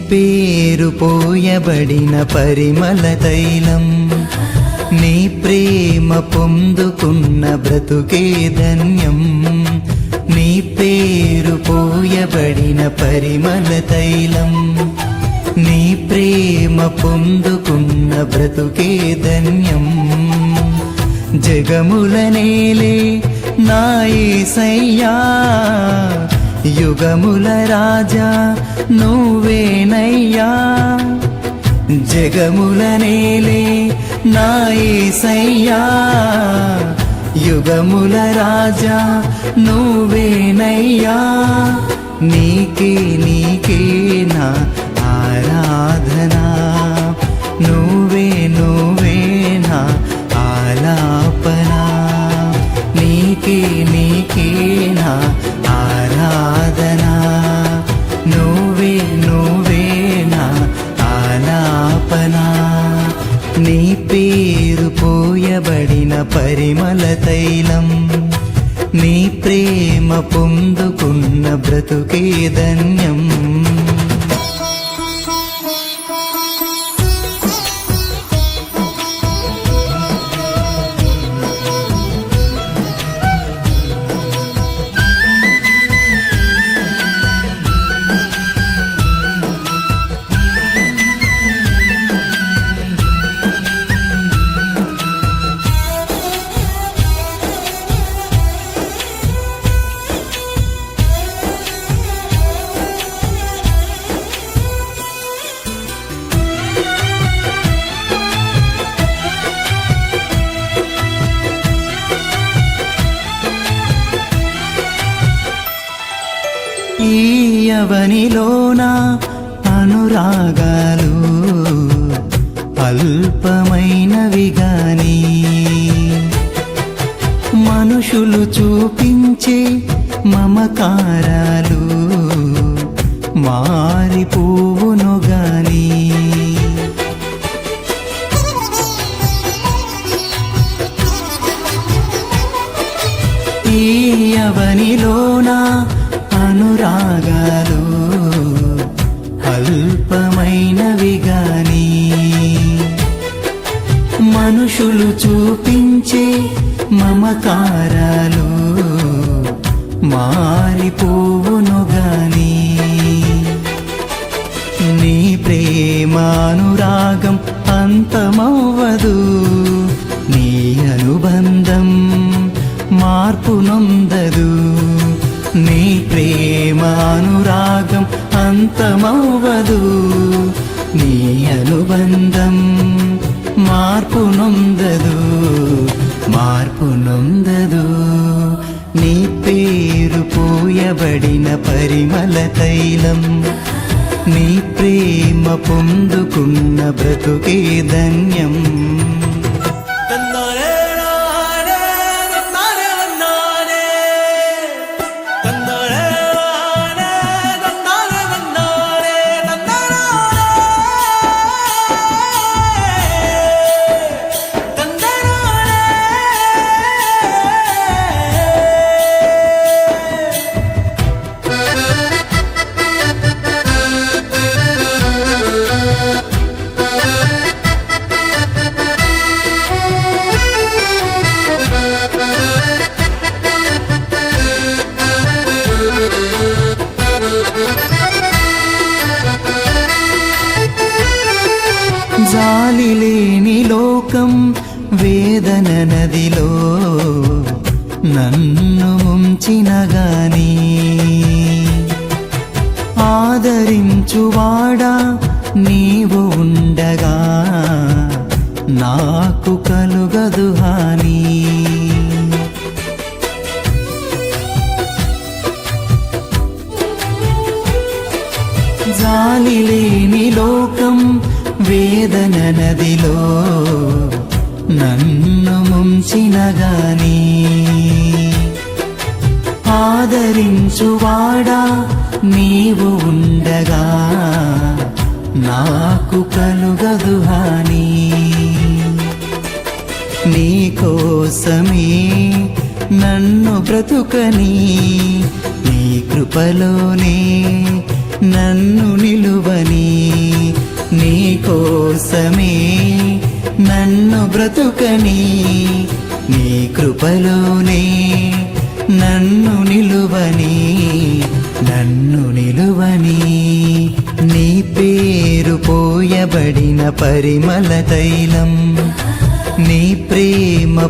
పేరు పోయబడిన పరిమళ తైలం, నీ ప్రేమ పొందుకున్న బ్రతుకే ధన్యం. నీ పేరు పోయబడిన పరిమళ తైలం, నీ ప్రేమ పొందుకున్న బ్రతుకే ధన్యం. జగముల నేలే నా యేసయ్యా, యుగముల రాజా నువ్వేనయ్యా. జగముల నేలే నా యేసయ్యా, యుగముల రాజా నువ్వేనయ్యా. నీకే నీకే నా ఆరాధనా, నువ్వే నువ్వే నా ఆలాపనా. నీకే నీకే నా ఆరాధనా, నువ్వే నువ్వే నా ఆలాపనా. నీ పేరు పోయబడిన పరిమళ తైలం, నీ ప్రేమ పొందుకున్న బ్రతుకే ధన్యం. ఈ యవనిలోన అనురాగాలు అల్పమైనవి గాని, మనుషులు చూపించే మమకారాలు మారిపోవును గాని. ఈ యవనిలోన అనురాగాలు అల్పమైనవి గాని, మనుషులు చూపించే మమకారాలు మారిపోవును గాని. నీ ప్రేమానురాగం అంతమవ్వదు, నీ అనుబంధం మార్పు నొందదు. నీ ప్రేమానురాగం అంతమవ్వదు, నీ అనుబంధం మార్పు నొందదు, మార్పు నొందదు. నీ పేరు పోయబడిన పరిమళ తైలం, నీ ప్రేమ పొందుకున్న బ్రతుకే ధన్యం. జాలి లేని లోకం వేదన నదిలో నన్ను ముంచిన గాని, ఆదరించువాడా నీవు ఉండగా నాకు కలుగదు హాని. జాలి లేని లోకం వేదన నదిలో నన్ను ముంచిన గాని, ఆదరించువాడా నీవు ఉండగా నాకు కలుగదు హాని. నీ కోసమే నన్ను బ్రతుకని, నీ కృపలోనే నన్ను నిలువని, నీ కోసమే నన్ను బ్రతుకని, నీ కృపలోనే నన్ను నిలువని, నన్ను నిలువని. నీ పేరు పోయబడిన పరిమళ తైలం, నీ ప్రేమ